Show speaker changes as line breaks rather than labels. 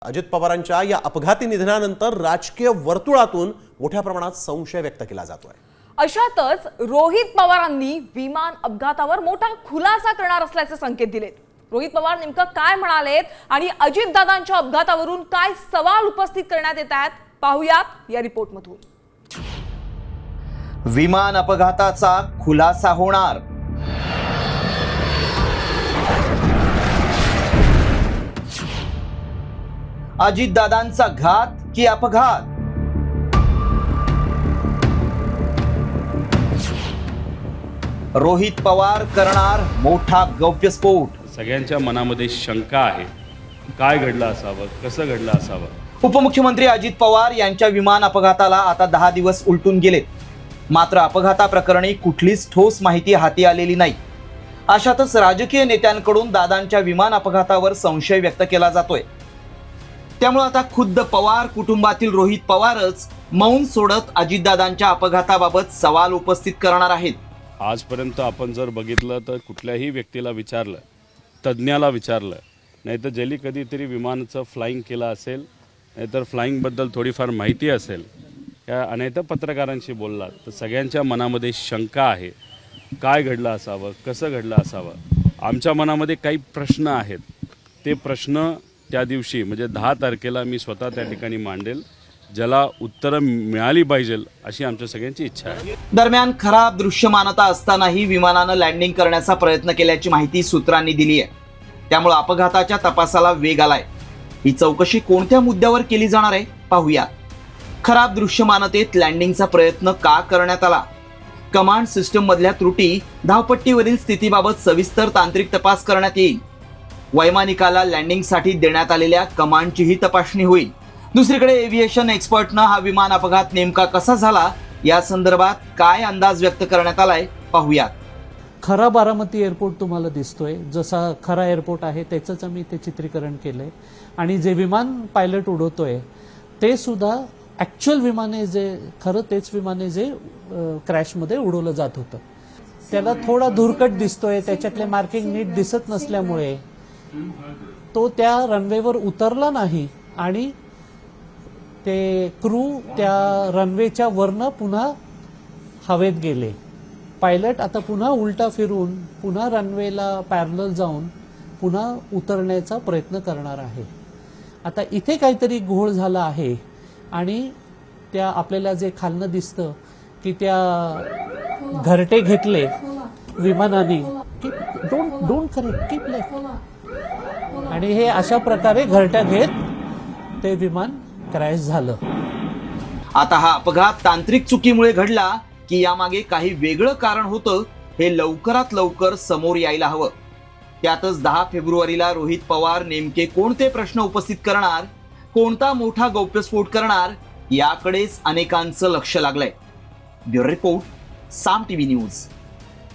अजित पवारांच्या या अपघाती निधनानंतर राजकीय वर्तुळातून मोठ्या प्रमाणात संशय व्यक्त केला जातोय।
अशातच रोहित पवारांनी विमान अपघातावर मोठा खुलासा करणार असल्याचे संकेत दिलेत। रोहित पवार नेमकं काय म्हणालेत आणि अजितदादांच्या अपघातावरून काय सवाल उपस्थित करण्यात येत आहेत पाहूयात या रिपोर्टमधून।
विमान अपघाताचा खुलासा होणार। अजितदादांचा घात की अपघात? रोहित पवार करणार मोठा गौप्यस्फोट।
सगळ्यांच्या मनामध्ये शंका आहे, काय घडलं असावं, कसं घडलं असावं।
उपमुख्यमंत्री अजित पवार यांच्या विमान अपघाताला आता 10 दिवस उलटून गेलेत, मात्र अपघाताप्रकरणी कुठलीच ठोस माहिती हाती आलेली नाही। अशातच राजकीय नेत्यांकडून दादांच्या विमान अपघातावर संशय व्यक्त केला जातोय। त्यामुळे आता खुद्द पवार कुटुंबातील रोहित पवारच मौन सोडत अजितदादांच्या अपघाताबाबत सवाल उपस्थित करणार आहेत।
आजपर्यंत आपण जर बघितलं तर कुठल्याही व्यक्तीला विचारलं, तज्ज्ञाला विचारलं, नाहीतर ज्यांनी कधीतरी विमानाचं फ्लाइंग केलं असेल, नाहीतर फ्लाइंगबद्दल थोडीफार माहिती असेल, या अनेक पत्रकारांशी बोललात तर सगळ्यांच्या मनामध्ये शंका आहे, काय घडलं असावं, कसं घडलं असावं। आमच्या मनामध्ये काही प्रश्न आहेत, ते प्रश्न त्या दिवशी म्हणजे 10 तारखेला मी स्वतः त्या ठिकाणी मांडेल, ज्याला उत्तरं मिळाली पाहिजे अशी आमच्या सगळ्यांची इच्छा आहे।
दरम्यान खराब दृश्यमानता असतानाही विमानानं लँडिंग करण्याचा प्रयत्न केल्याची माहिती सूत्रांनी दिली आहे। त्यामुळे अपघाताच्या तपासाला वेग आलाय। ही चौकशी कोणत्या मुद्द्यावर केली जाणार आहे पाहूया। खराब दृश्यमानतेत लँडिंगचा प्रयत्न का करण्यात आला? कमांड सिस्टम मधल्या त्रुटी, धावपट्टीवरील स्थितीबाबत सविस्तर तांत्रिक तपास करण्यात येईल। वैमानिकाला लँडिंगसाठी देण्यात आलेल्या कमांडचीही तपासणी होईल। दुसरीकडे एव्हिएशन एक्सपर्टनं हा विमान अपघात नेमका कसा झाला या संदर्भात काय अंदाज व्यक्त करण्यात आलाय पाहूयात।
खरा बारामती एअरपोर्ट तुम्हाला दिसतोय, जसा खरा एअरपोर्ट आहे त्याचंच आम्ही ते चित्रीकरण केलंय। आणि जे विमान पायलट उडवतोय ते सुद्धा ऍक्च्युअल विमाने जे खरं तेच विमाने जे क्रॅशमध्ये उडवलं जात होतं, त्याला थोडा धुरकट दिसतोय, त्याच्यातले मार्किंग नीट दिसत नसल्यामुळे तो त्या रनवेवर उतरला नाही आणि ते क्रू त्या रनवेच्या वरनं पुन्हा हवेत गेले। पायलट आता पुन्हा उलटा फिरून पुन्हा रनवेला पॅरलल जाऊन पुन्हा उतरण्याचा प्रयत्न करणार आहे। आता इथे काहीतरी घोळ झाला आहे आणि त्या आपल्याला जे खालनं दिसतं की त्या घरटे घेतले विमानाने, डोंट करेक्ट कीप लेफ्ट, आणि हे अशा प्रकारे घरट्या घेत ते विमान क्रॅश झालं।
आता हा अपघात तांत्रिक चुकीमुळे घडला की यामागे काही वेगळं कारण होतं, हे लवकरात लवकर समोर यायला हवं। त्यातच 10 फेब्रुवारीला रोहित पवार नेमके कोणते प्रश्न उपस्थित करणार, कोणता मोठा गौप्यस्फोट करणार याकडेच अनेकांचं लक्ष लागलंय। ब्युरो रिपोर्ट, साम टीव्ही न्यूज।